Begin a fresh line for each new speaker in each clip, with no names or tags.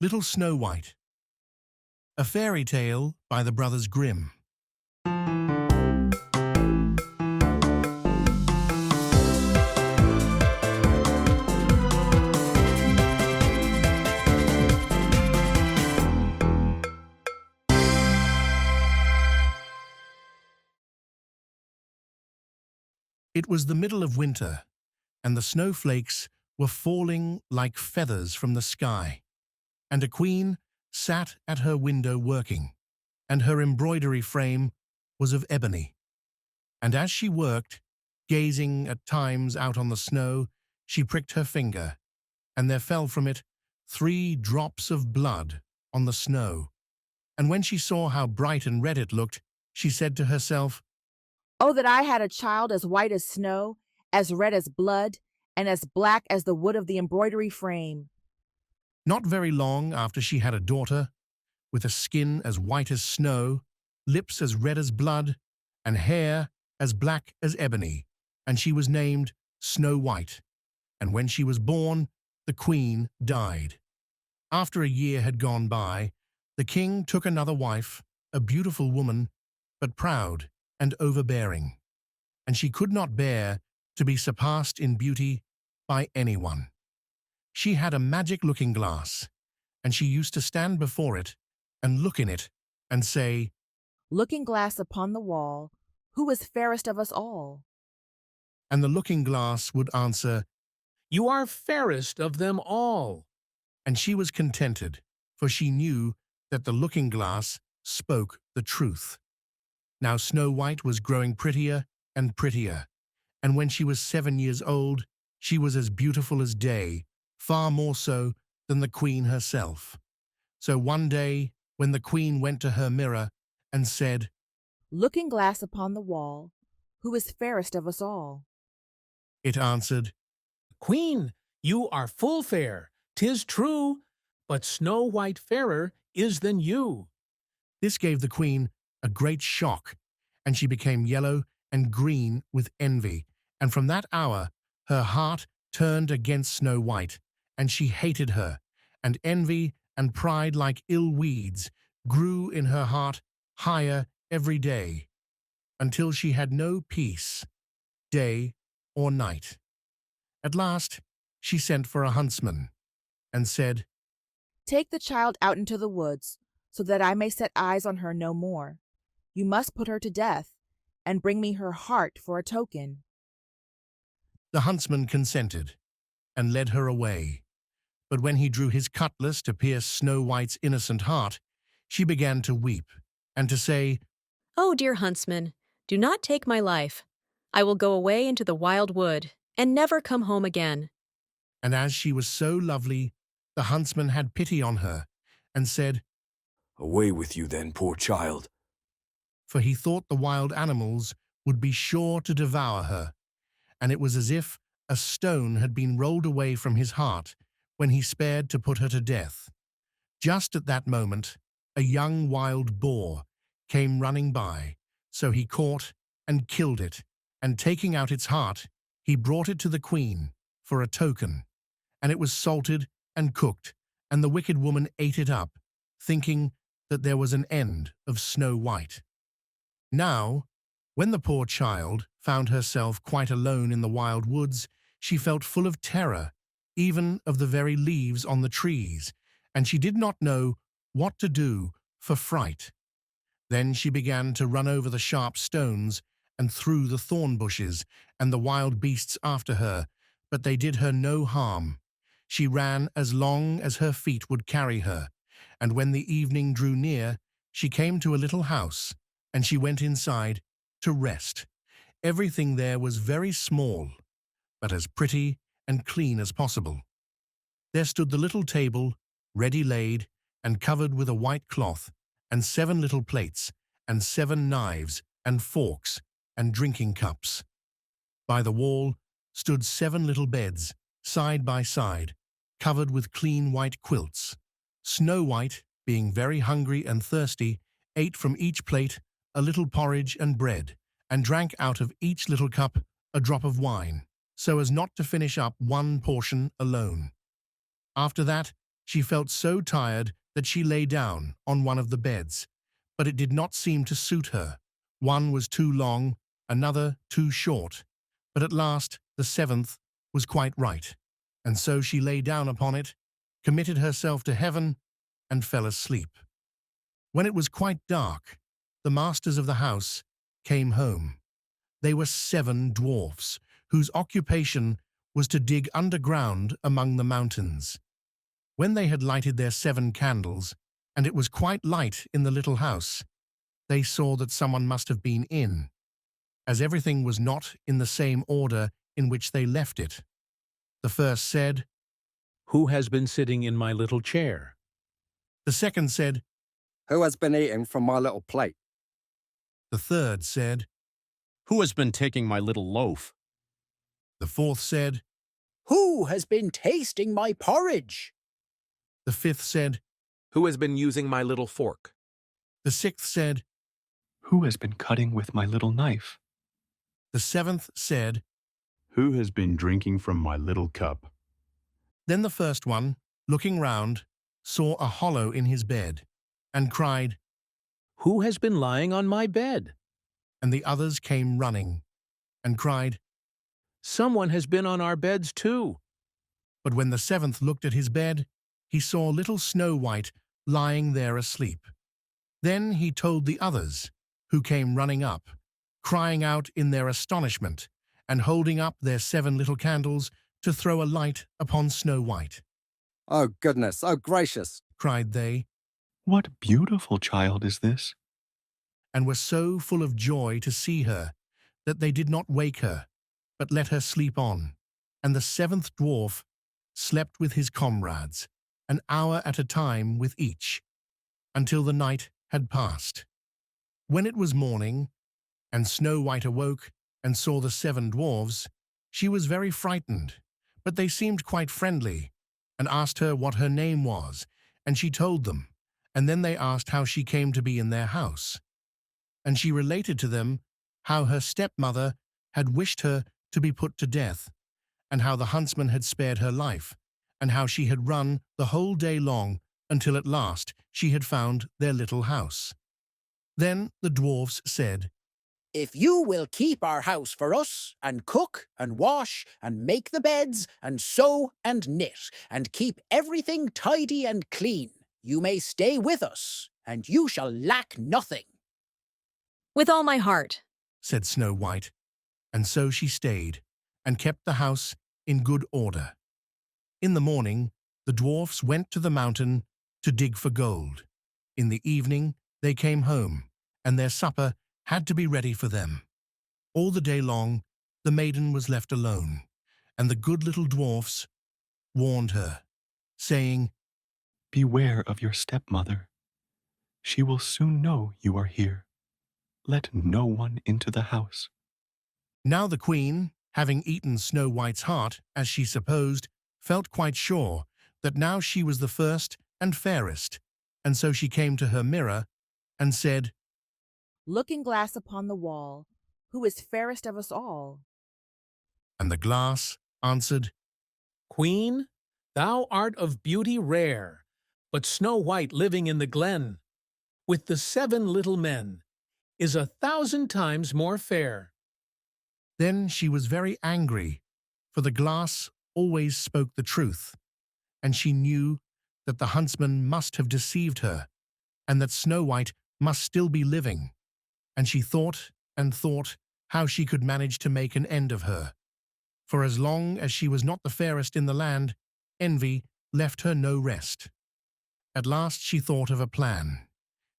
Little Snow White. A fairy tale by the Brothers Grimm. It was the middle of winter, and the snowflakes were falling like feathers from the sky, and a queen sat at her window working, and her embroidery frame was of ebony. And as she worked, gazing at times out on the snow, she pricked her finger, and there fell from it 3 drops of blood on the snow. And when she saw how bright and red it looked, she said to herself,
"Oh, that I had a child as white as snow, as red as blood, and as black as the wood of the embroidery frame."
Not very long after she had a daughter, with a skin as white as snow, lips as red as blood, and hair as black as ebony, and she was named Snow White. And when she was born, the queen died. After a year had gone by, the king took another wife, a beautiful woman, but proud and overbearing, and she could not bear to be surpassed in beauty by anyone. She had a magic looking-glass, and she used to stand before it and look in it and say,
"Looking-glass upon the wall, who is fairest of us all?"
and the looking-glass would answer,
"You are fairest of them all."
and she was contented, for she knew that the looking-glass spoke the truth. Now Snow White was growing prettier and prettier, and when she was 7 years old, she was as beautiful as day, far more so than the queen herself. So one day, when the queen went to her mirror and said,
"Looking-glass upon the wall, who is fairest of us all?"
it answered,
"Queen, you are full fair, 'tis true, but Snow White fairer is than you."
This gave the queen a great shock, and she became yellow and green with envy, and from that hour her heart turned against Snow White, and she hated her, and envy and pride like ill weeds grew in her heart higher every day, until she had no peace, day or night. At last she sent for a huntsman, and said,
"Take the child out into the woods, so that I may set eyes on her no more. You must put her to death, and bring me her heart for a token."
The huntsman consented, and led her away. But when he drew his cutlass to pierce Snow White's innocent heart, she began to weep, and to say,
"Oh, dear huntsman, do not take my life. I will go away into the wild wood, and never come home again."
and as she was so lovely, the huntsman had pity on her, and said,
"Away with you then, poor child."
for he thought the wild animals would be sure to devour her, and it was as if a stone had been rolled away from his heart when he spared to put her to death. Just at that moment, a young wild boar came running by, so he caught and killed it, and taking out its heart, he brought it to the queen for a token, and it was salted and cooked, and the wicked woman ate it up, thinking that there was an end of Snow White. Now, when the poor child found herself quite alone in the wild woods, she felt full of terror, even of the very leaves on the trees, and she did not know what to do for fright. Then she began to run over the sharp stones and through the thorn bushes, and the wild beasts after her, but they did her no harm. She ran as long as her feet would carry her, and when the evening drew near, she came to a little house, and she went inside to rest. Everything there was very small, but as pretty and clean as possible. There stood the little table, ready laid, and covered with a white cloth, and 7 little plates, and 7 knives, and forks, and drinking cups. By the wall stood 7 little beds, side by side, covered with clean white quilts. Snow White, being very hungry and thirsty, ate from each plate a little porridge and bread, and drank out of each little cup a drop of wine, so as not to finish up one portion alone. After that, She felt so tired that she lay down on one of the beds, but it did not seem to suit her. One was too long, another too short, but at last the seventh was quite right, and so she lay down upon it, committed herself to heaven, and fell asleep. When it was quite dark, the masters of the house came home. They were 7 dwarfs, whose occupation was to dig underground among the mountains. When they had lighted their 7 candles, and it was quite light in the little house, they saw that someone must have been in, as everything was not in the same order in which they left it. The first said,
Who has been sitting in my little chair?
the second said,
Who has been eating from my little plate?
the third said,
Who has been taking my little loaf?
the fourth said,
Who has been tasting my porridge?
the fifth said,
Who has been using my little fork?
the sixth said,
Who has been cutting with my little knife?
the seventh said.
Who has been drinking from my little cup?
Then the first one, looking round, saw a hollow in his bed, and cried,
Who has been lying on my bed?
and the others came running, and cried.
Someone has been on our beds too.
But when the seventh looked at his bed, he saw little Snow White lying there asleep. Then he told the others, who came running up, crying out in their astonishment, and holding up their 7 little candles to throw a light upon Snow White.
Oh goodness, oh gracious.
Cried they,
What beautiful child is this?
and were so full of joy to see her that they did not wake her, but let her sleep on. And the 7th dwarf slept with his comrades, an hour at a time with each, until the night had passed. When it was morning, and Snow White awoke and saw the 7 dwarfs, she was very frightened, but they seemed quite friendly, and asked her what her name was, and she told them, and then they asked how she came to be in their house. And she related to them how her stepmother had wished her to be put to death, and how the huntsman had spared her life, and how she had run the whole day long until at last she had found their little house. Then the dwarfs said,
If you will keep our house for us, and cook, and wash, and make the beds, and sew, and knit, and keep everything tidy and clean, you may stay with us, and you shall lack nothing.
With all my heart.
said Snow White, and so she stayed, and kept the house in good order. In the morning, the dwarfs went to the mountain to dig for gold. In the evening, they came home, and their supper had to be ready for them. All the day long, the maiden was left alone, and the good little dwarfs warned her, saying,
Beware of your stepmother. She will soon know you are here. Let no one into the house.
Now the queen, having eaten Snow White's heart, as she supposed, felt quite sure that now she was the first and fairest, and so she came to her mirror and said,
Looking glass upon the wall, who is fairest of us all?
and the glass answered,
Queen, thou art of beauty rare, but Snow White living in the glen, with the 7 little men, is 1,000 times more fair.
Then she was very angry, for the glass always spoke the truth, and she knew that the huntsman must have deceived her, and that Snow White must still be living, and she thought and thought how she could manage to make an end of her. For as long as she was not the fairest in the land, envy left her no rest. At last she thought of a plan.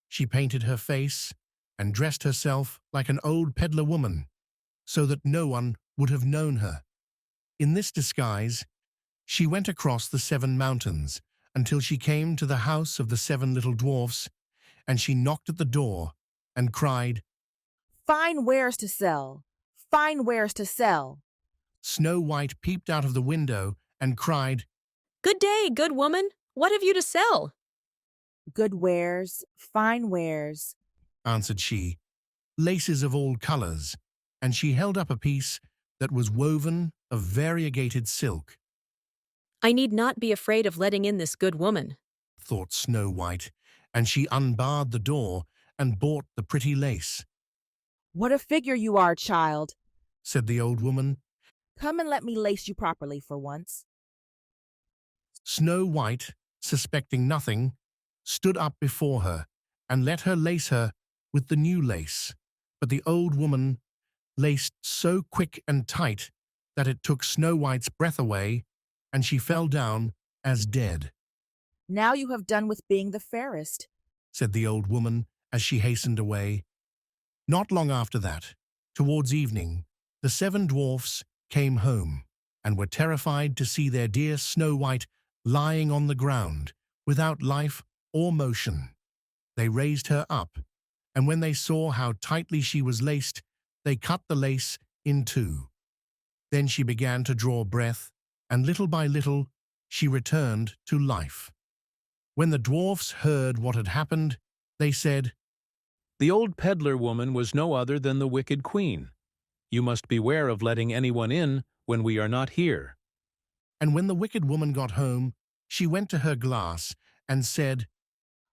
She painted her face and dressed herself like an old peddler woman, so that no one would have known her. In this disguise, she went across the 7 mountains until she came to the house of the 7 little dwarfs, and she knocked at the door and cried,
Fine wares to sell! Fine wares to sell!
Snow White peeped out of the window and cried,
Good day, good woman. What have you to sell?
Good wares, fine wares.
answered she, laces of all colors, and she held up a piece that was woven of variegated silk.
I need not be afraid of letting in this good woman.
thought Snow White, and she unbarred the door and bought the pretty lace.
What a figure you are, child,
Said the old woman.
come and let me lace you properly for once.
Snow White, suspecting nothing, stood up before her and let her lace her with the new lace. But the old woman laced so quick and tight that it took Snow White's breath away, and she fell down as dead.
Now you have done with being the fairest.
Said the old woman as she hastened away. Not long after that, towards evening, the 7 dwarfs came home and were terrified to see their dear Snow White lying on the ground without life or motion. They raised her up, and when they saw how tightly she was laced, they cut the lace in 2. Then she began to draw breath, and little by little she returned to life. When the dwarfs heard what had happened, they said,
The old peddler woman was no other than the wicked queen. You must beware of letting anyone in when we are not here.
And when the wicked woman got home, she went to her glass and said,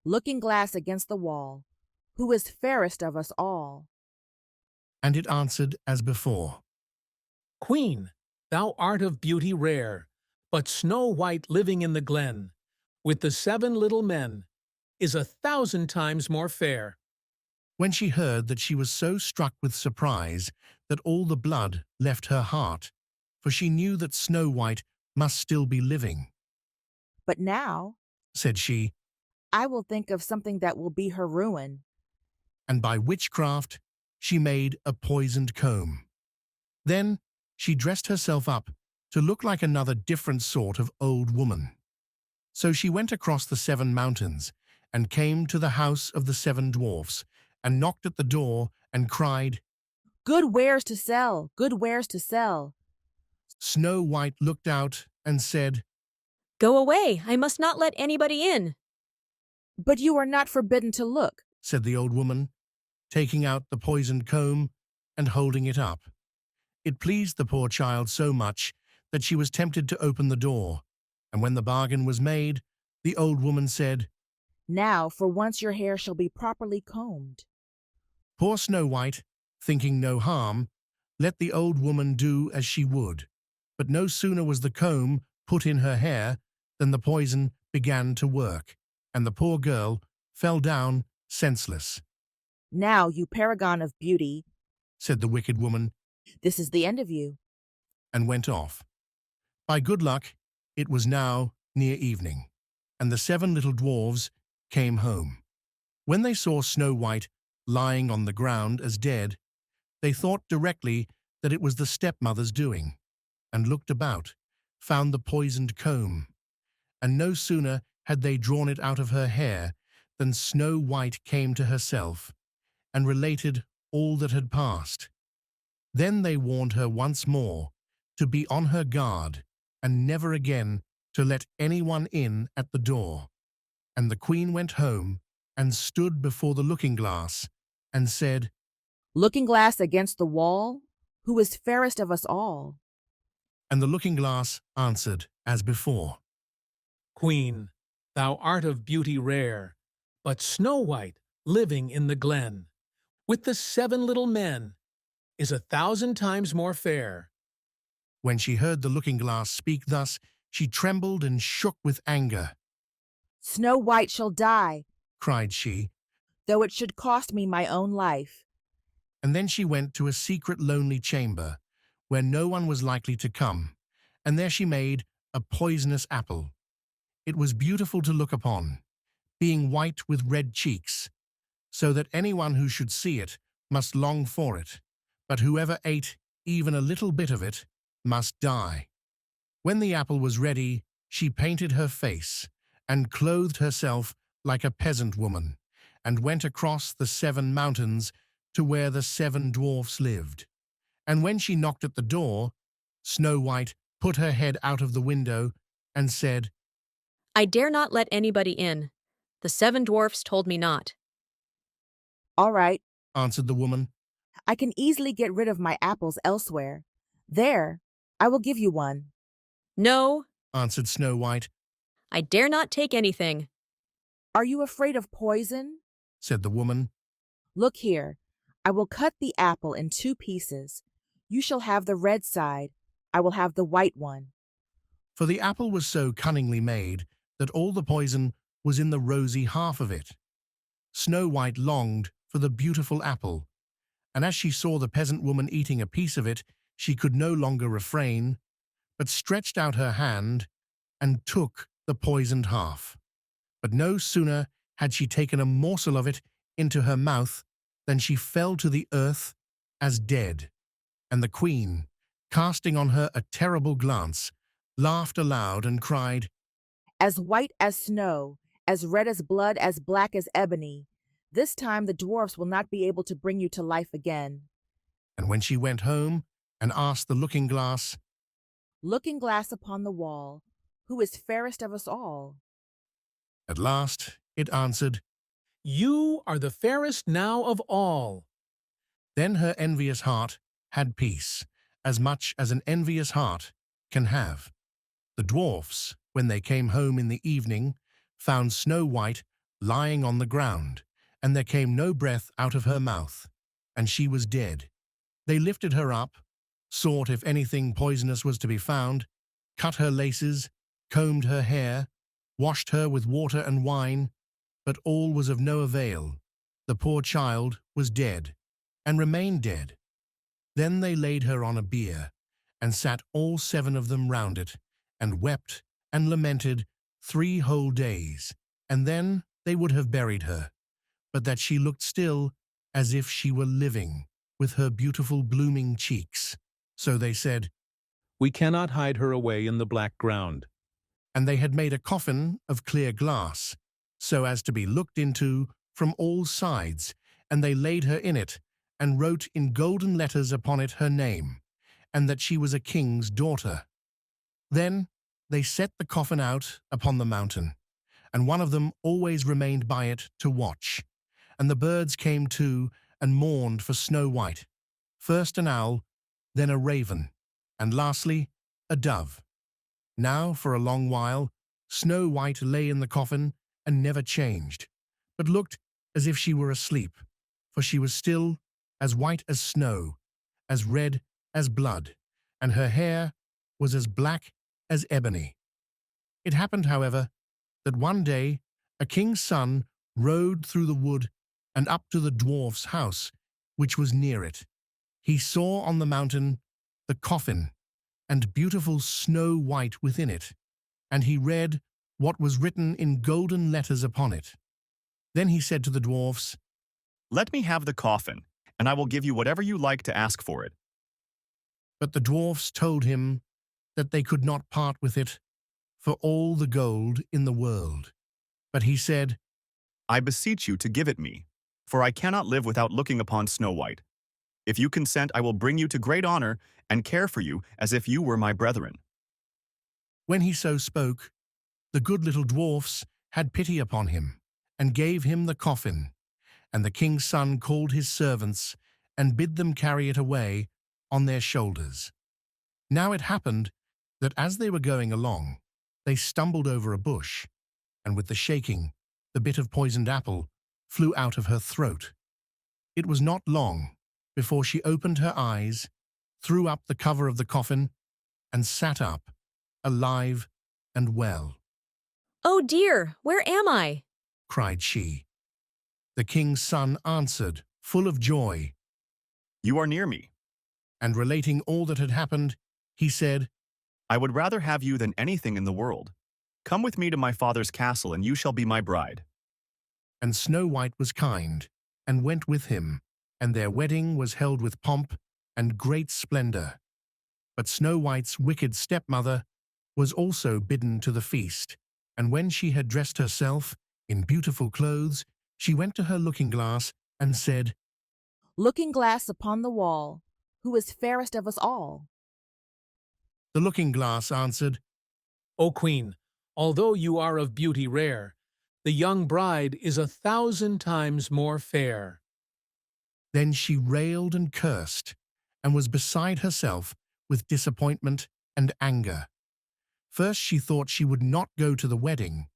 Looking glass against the wall, who is fairest of us all?
and it answered as before.
Queen, thou art of beauty rare, but Snow White living in the glen, with the 7 little men, is 1,000 times more fair.
When she heard that, she was so struck with surprise that all the blood left her heart, for she knew that Snow White must still be living.
But now,
Said she,
I will think of something that will be her ruin.
and by witchcraft she made a poisoned comb. Then she dressed herself up to look like another different sort of old woman. So she went across the 7 mountains and came to the house of the 7 dwarfs and knocked at the door and cried.
Good wares to sell, good wares to sell.
Snow White looked out and said,
Go away, I must not let anybody in.
But you are not forbidden to look.
said the old woman, taking out the poisoned comb and holding it up. It pleased the poor child so much that she was tempted to open the door, and when the bargain was made, the old woman said,
Now, for once your hair shall be properly combed.
Poor Snow White, thinking no harm, let the old woman do as she would. But no sooner was the comb put in her hair than the poison began to work, and the poor girl fell down senseless.
Now, you paragon of beauty,
Said the wicked woman,
this is the end of you.
and went off. By good luck, it was now near evening, and the 7 little dwarfs came home. When they saw Snow White lying on the ground as dead, they thought directly that it was the stepmother's doing, and looked about, found the poisoned comb, and no sooner had they drawn it out of her hair than Snow White came to herself, and related all that had passed. Then they warned her once more to be on her guard, and never again to let anyone in at the door. And the queen went home and stood before the looking-glass and said,
Looking glass against the wall, who is fairest of us all?
and the looking-glass answered as before.
Queen, thou art of beauty rare, but Snow White living in the glen, with the 7 little men, is 1,000 times more fair.
When she heard the looking-glass speak thus, she trembled and shook with anger.
Snow White shall die,
Cried she,
though it should cost me my own life.
and then she went to a secret lonely chamber, where no one was likely to come, and there she made a poisonous apple. It was beautiful to look upon, being white with red cheeks, so that anyone who should see it must long for it, but whoever ate even a little bit of it must die. When the apple was ready, she painted her face, and clothed herself like a peasant woman, and went across the 7 mountains to where the 7 dwarfs lived. And when she knocked at the door, Snow White put her head out of the window and said,
I dare not let anybody in. The 7 dwarfs told me not.
All right,
answered the woman.
I can easily get rid of my apples elsewhere. There, I will give you one.
No,
answered Snow White.
I dare not take anything.
Are you afraid of poison?
Said the woman.
Look here, I will cut the apple in 2 pieces. You shall have the red side, I will have the white one.
For the apple was so cunningly made that all the poison was in the rosy half of it. Snow White longed for the beautiful apple, and as she saw the peasant woman eating a piece of it, she could no longer refrain, but stretched out her hand and took the poisoned half. But no sooner had she taken a morsel of it into her mouth than she fell to the earth as dead, and the queen, casting on her a terrible glance, laughed aloud and cried,
As white as snow, as red as blood, as black as ebony. This time the dwarfs will not be able to bring you to life again.
and when she went home and asked the looking-glass,
Looking glass upon the wall, who is fairest of us all?
at last it answered,
You are the fairest now of all.
then her envious heart had peace, as much as an envious heart can have. The dwarfs, when they came home in the evening, found Snow White lying on the ground, and there came no breath out of her mouth, and she was dead. They lifted her up, sought if anything poisonous was to be found, cut her laces, combed her hair, washed her with water and wine, but all was of no avail. The poor child was dead, and remained dead. Then they laid her on a bier, and sat all 7 of them round it, and wept and lamented 3 whole days, and then they would have buried her, but that she looked still as if she were living, with her beautiful blooming cheeks. So they said,
We cannot hide her away in the black ground.
and they had made a coffin of clear glass, so as to be looked into from all sides, and they laid her in it, and wrote in golden letters upon it her name, and that she was a king's daughter. Then they set the coffin out upon the mountain, and one of them always remained by it to watch. And the birds came too, and mourned for Snow White, first an owl, then a raven, and lastly a dove. Now for a long while Snow White lay in the coffin and never changed, but looked as if she were asleep, for she was still as white as snow, as red as blood, and her hair was as black as ebony. It happened, however, that one day a king's son rode through the wood and up to the dwarf's house, which was near it. He saw on the mountain the coffin, and beautiful Snow White within it, and he read what was written in golden letters upon it. Then he said to the dwarfs,
Let me have the coffin, and I will give you whatever you like to ask for it.
but the dwarfs told him that they could not part with it for all the gold in the world. But he said,
I beseech you to give it me, for I cannot live without looking upon Snow White. If you consent, I will bring you to great honor and care for you as if you were my brethren.
when he so spoke, the good little dwarfs had pity upon him, and gave him the coffin. And the king's son called his servants, and bid them carry it away on their shoulders. Now it happened that as they were going along, they stumbled over a bush, and with the shaking, the bit of poisoned apple flew out of her throat. It was not long before she opened her eyes, threw up the cover of the coffin, and sat up, alive and well.
Oh dear, where am I?
Cried she. The king's son answered, full of joy,
You are near me.
and relating all that had happened, he said,
I would rather have you than anything in the world. Come with me to my father's castle, and you shall be my bride.
and Snow White was kind, and went with him, and their wedding was held with pomp and great splendor. But Snow White's wicked stepmother was also bidden to the feast, and when she had dressed herself in beautiful clothes, she went to her looking-glass and said,
Looking glass upon the wall, who is fairest of us all?
The looking-glass answered,
O queen, although you are of beauty rare, the young bride is 1,000 times more fair.
Then she railed and cursed, and was beside herself with disappointment and anger. First she thought she would not go to the wedding,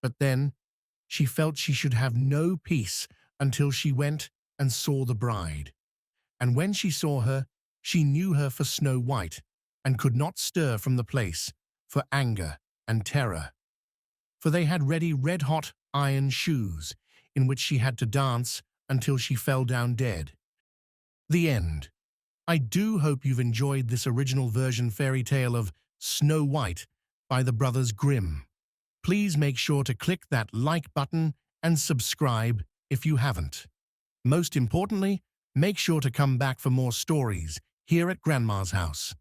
but then she felt she should have no peace until she went and saw the bride. And when she saw her, she knew her for Snow White, and could not stir from the place for anger and terror. For they had ready red-hot iron shoes, in which she had to dance until she fell down dead. The end. I do hope you've enjoyed this original version fairy tale of Snow White by the Brothers Grimm. Please make sure to click that like button and subscribe if you haven't. Most importantly, make sure to come back for more stories here at Grandma's house.